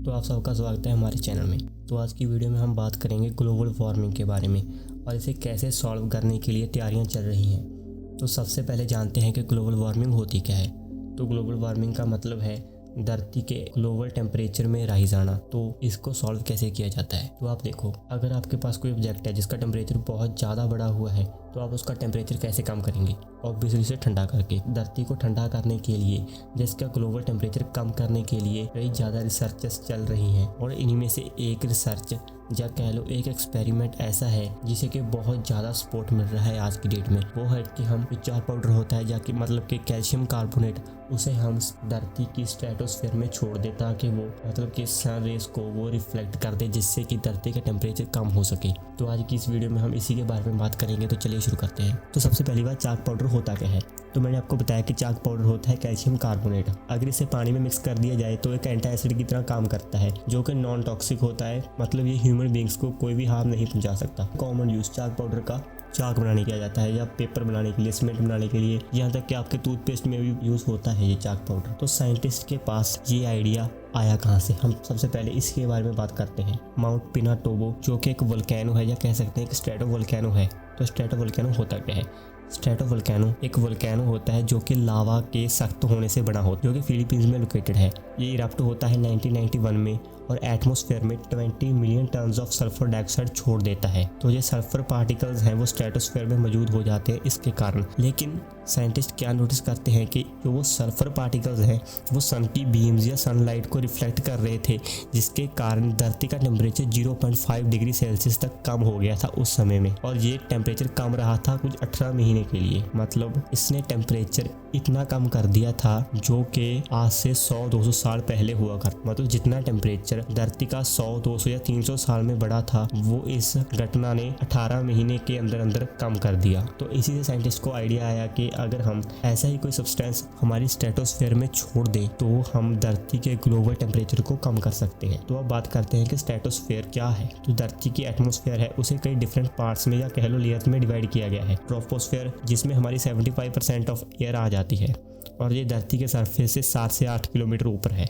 तो आप सबका स्वागत है हमारे चैनल में। तो आज की वीडियो में हम बात करेंगे ग्लोबल वार्मिंग के बारे में और इसे कैसे सॉल्व करने के लिए तैयारियां चल रही हैं। तो सबसे पहले जानते हैं कि ग्लोबल वार्मिंग होती क्या है। तो ग्लोबल वार्मिंग का मतलब है धरती के ग्लोबल टेम्परेचर में राइज आना। तो इसको सॉल्व कैसे किया जाता है, तो आप देखो, अगर आपके पास कोई ऑब्जेक्ट है जिसका टेम्परेचर बहुत ज़्यादा बढ़ा हुआ है तो आप उसका टेम्परेचर कैसे कम करेंगे? ऑब्वियसली से ठंडा करके। धरती को ठंडा करने के लिए, जिसका ग्लोबल टेम्परेचर कम करने के लिए कई ज़्यादा रिसर्चेस चल रही हैं और इनमें से एक रिसर्च या कह लो एक एक्सपेरिमेंट ऐसा है जिसे कि बहुत ज़्यादा सपोर्ट मिल रहा है आज की डेट में। वो है कि हम चार पाउडर होता है जाकि मतलब कि कैल्शियम कार्बोनेट, उसे हम धरती की स्ट्रेटोस्फीयर में छोड़ दे ताकि वो मतलब कि सन रेस को वो रिफ्लेक्ट कर दे, जिससे कि धरती का टेम्परेचर कम हो सके। तो आज की इस वीडियो में हम इसी के बारे में बात करेंगे। तो चलिए शुरू करते हैं। तो सबसे पहली बात, चाक पाउडर होता क्या है? तो मैंने आपको बताया कि चाक पाउडर होता है कैल्शियम कार्बोनेट। अगर इसे पानी में मिक्स कर दिया जाए तो एक एंटासिड की तरह काम करता है, जो कि नॉन टॉक्सिक होता है। मतलब ये ह्यूमन बींग्स को कोई भी हार्म नहीं पहुंचा सकता। कॉमन यूज चाक पाउडर का चाक बनाने किया जाता है या पेपर बनाने के लिए, सीमेंट बनाने के लिए, यहाँ तक कि आपके टूथपेस्ट में भी यूज़ होता है ये चाक पाउडर। तो साइंटिस्ट के पास ये आइडिया आया कहाँ से? हम सबसे पहले इसके बारे में बात करते हैं। माउंट पिनाटोबो, जो कि एक वोल्केनो है या कह सकते हैं कि स्ट्रेटो वोल्केनो है। तो स्ट्रेटो वोल्केनो होता क्या है? स्ट्रेटो वोल्केनो एक वोल्केनो होता है जो कि लावा के सख्त होने से बना होता है, जो कि फिलीपींस में लोकेटेड है। ये इरप्ट होता है 1991 में और एटमॉस्फेयर में 20 million tons of sulphur dioxide छोड़ देता है। तो ये सल्फर पार्टिकल्स हैं वो स्ट्रेटोस्फेयर में मौजूद हो जाते हैं इसके कारण। लेकिन साइंटिस्ट क्या नोटिस करते हैं कि जो वो सल्फर पार्टिकल्स हैं वो सन की बीम्स या सनलाइट को रिफ्लेक्ट कर रहे थे, जिसके कारण धरती का टेम्परेचर 0.5 डिग्री सेल्सियस तक कम हो गया था उस समय में। और ये टेम्परेचर कम रहा था कुछ 18 महीने के लिए। मतलब इसने टेम्परेचर इतना कम कर दिया था जो कि आज से 100-200 साल पहले हुआ कर। मतलब जितना टेम्परेचर धरती का 100, 200 या 300 साल में बढ़ा था वो इस घटना ने 18 महीने के अंदर अंदर कम कर दिया। तो इसी से साइंटिस्ट को आइडिया आया कि अगर हम ऐसा ही कोई सब्सटेंस हमारी स्ट्रेटोस्फेयर में छोड़ दें तो हम धरती के ग्लोबल टेम्परेचर को कम कर सकते हैं। तो अब बात करते हैं कि स्ट्रेटोस्फेयर क्या है। तो धरती की एटमॉस्फेयर है उसे कई डिफरेंट पार्ट्स में या कह लो लेयर्स में डिवाइड किया गया है। ट्रोपोस्फेयर, जिसमें हमारी 75% ऑफ एयर आ जाती है और ये धरती के सरफेस से 7 से 8 किलोमीटर ऊपर है।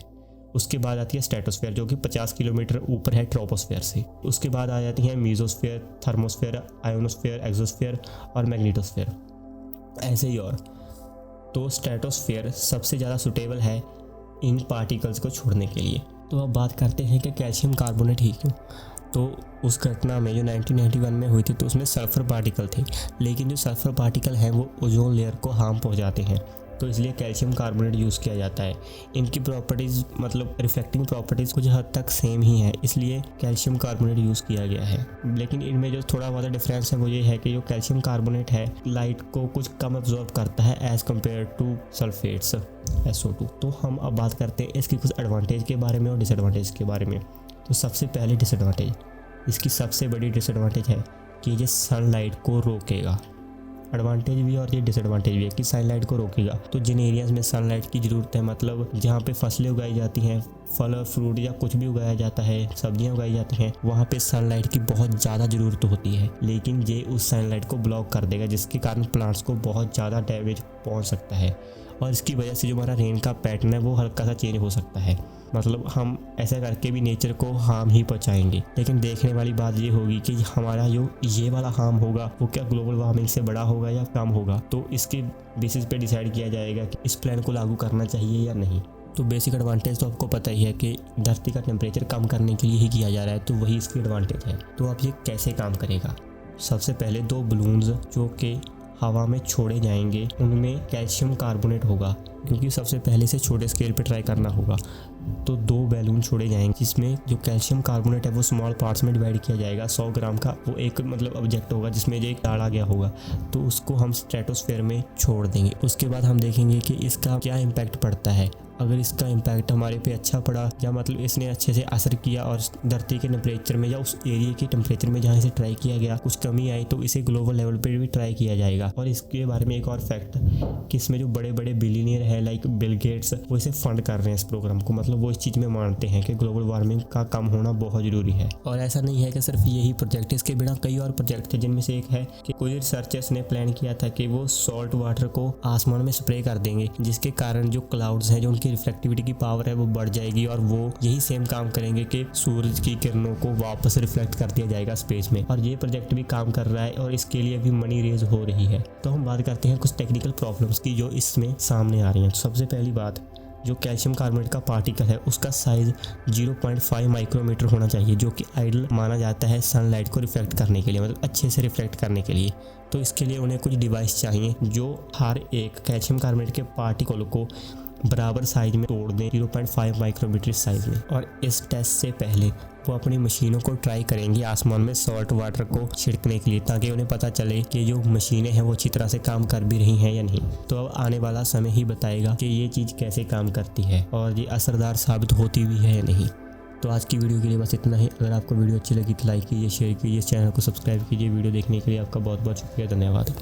उसके बाद आती है स्ट्रेटोस्फेयर जो कि 50 किलोमीटर ऊपर है ट्रोपोस्फेयर से। उसके बाद आ जाती हैं मीजोस्फेयर, थर्मोस्फेयर, आयोनोस्फेयर, एक्सोस्फेयर और मैग्नेटोस्फेयर, ऐसे ही और। तो स्ट्रेटोस्फेयर सबसे ज़्यादा सुटेबल है इन पार्टिकल्स को छोड़ने के लिए। तो अब बात करते हैं कि कैल्शियम कार्बोनेट ही क्यों। तो उस घटना में जो 1991 में हुई थी तो उसमें सल्फर पार्टिकल थे, लेकिन जो सल्फर पार्टिकल हैं वो ओजोन लेयर को हार्म पहुंचाते हैं। तो इसलिए कैल्शियम कार्बोनेट यूज़ किया जाता है। इनकी प्रॉपर्टीज़ मतलब रिफ्लेक्टिंग प्रॉपर्टीज़ कुछ हद तक सेम ही है, इसलिए कैल्शियम कार्बोनेट यूज़ किया गया है। लेकिन इनमें जो थोड़ा बहुत डिफरेंस है वो ये है कि जो कैल्शियम कार्बोनेट है लाइट को कुछ कम एब्जॉर्ब करता है as compare to sulphates SO2। तो हम अब बात करते हैं इसकी कुछ एडवांटेज के बारे में और डिसएडवांटेज के बारे में। तो सबसे पहले डिसएडवांटेज, इसकी सबसे बड़ी डिसएडवांटेज है कि ये सनलाइट को रोकेगा। एडवांटेज भी और ये डिसएडवांटेज भी है कि सनलाइट को रोकेगा। तो जिन एरियाज़ में सनलाइट की ज़रूरत है, मतलब जहाँ पे फसलें उगाई जाती हैं, फल और फ्रूट या कुछ भी उगाया जाता है, सब्जियाँ उगाई जाती हैं, वहाँ पे सनलाइट की बहुत ज़्यादा ज़रूरत होती है। लेकिन ये उस सनलाइट को ब्लॉक कर देगा, जिसके कारण प्लांट्स को बहुत ज़्यादा डैमेज पहुँच सकता है। और इसकी वजह से जो हमारा रेन का पैटर्न है वो हल्का सा चेंज हो सकता है। मतलब हम ऐसा करके भी नेचर को हार्म ही पहुंचाएंगे। लेकिन देखने वाली बात ये होगी कि हमारा जो ये वाला हार्म होगा वो क्या ग्लोबल वार्मिंग से बड़ा होगा या कम होगा। तो इसके बेसिस पे डिसाइड किया जाएगा कि इस प्लान को लागू करना चाहिए या नहीं। तो बेसिक एडवांटेज तो आपको पता ही है कि धरती का टेम्परेचर कम करने के लिए ही किया जा रहा है, तो वही इसकी एडवांटेज है। तो अब ये कैसे काम करेगा? सबसे पहले 2 बलून्स जो कि हवा में छोड़े जाएंगे उनमें कैल्शियम कार्बोनेट होगा, क्योंकि सबसे पहले से छोटे स्केल पे ट्राई करना होगा। तो 2 बैलून छोड़े जाएंगे जिसमें जो कैल्शियम कार्बोनेट है वो स्मॉल पार्ट्स में डिवाइड किया जाएगा। 100 ग्राम का वो एक मतलब ऑब्जेक्ट होगा जिसमें जो एक डाला गया होगा, तो उसको हम स्ट्रेटोस्फेयर में छोड़ देंगे। उसके बाद हम देखेंगे कि इसका क्या इम्पैक्ट पड़ता है। अगर इसका इम्पैक्ट हमारे पे अच्छा पड़ा या मतलब इसने अच्छे से असर किया और धरती के टेम्परेचर में या उस एरिया के टेम्परेचर में जहाँ से ट्राई किया गया कुछ कमी आई तो इसे ग्लोबल लेवल पे भी ट्राई किया जाएगा। और इसके बारे में एक और फैक्ट कि इसमें जो बड़े बड़े बिलियनियर है है लाइक बिल गेट्स, वो इसे फंड कर रहे हैं इस प्रोग्राम को। मतलब वो इस चीज़ में मानते हैं कि ग्लोबल वार्मिंग का कम होना बहुत ज़रूरी है। और ऐसा नहीं है कि सिर्फ यही प्रोजेक्ट, इसके बिना कई और प्रोजेक्ट थे, जिनमें से एक है कि कुछ रिसर्चर्स ने प्लान किया था कि वो सॉल्ट वाटर को आसमान में स्प्रे कर देंगे, जिसके कारण जो क्लाउड्स हैं, जो उनकी रिफ्लेक्टिविटी की पावर है वो बढ़ जाएगी और वो यही सेम काम करेंगे कि सूरज की किरणों को वापस रिफ्लेक्ट कर दिया जाएगा स्पेस में। और ये प्रोजेक्ट भी काम कर रहा है और इसके लिए भी मनी रेज हो रही है। तो हम बात करते हैं कुछ टेक्निकल प्रॉब्लम्स की जो इसमें सामने आ रही हैं। तो सबसे पहली बात, जो कैल्शियम कार्बोनेट का पार्टिकल है उसका साइज 0.5 माइक्रोमीटर होना चाहिए, जो कि आइडियल माना जाता है सनलाइट को रिफ्लेक्ट करने के लिए, मतलब अच्छे से रिफ्लेक्ट करने के लिए। तो इसके लिए उन्हें कुछ डिवाइस चाहिए जो हर एक कैल्शियम कार्बोनेट के पार्टिकल को बराबर साइज में तोड़ दें, 0.5 माइक्रोमीटर साइज में। और इस टेस्ट से पहले वो अपनी मशीनों को ट्राई करेंगे आसमान में सॉल्ट वाटर को छिड़कने के लिए, ताकि उन्हें पता चले कि जो मशीनें हैं वो अच्छी तरह से काम कर भी रही हैं या नहीं। तो अब आने वाला समय ही बताएगा कि ये चीज़ कैसे काम करती है और ये असरदार साबित होती भी है या नहीं। तो आज की वीडियो के लिए बस इतना ही। अगर आपको वीडियो अच्छी लगी तो लाइक कीजिए, शेयर कीजिए, चैनल को सब्सक्राइब कीजिए। वीडियो देखने के लिए आपका बहुत बहुत शुक्रिया, धन्यवाद।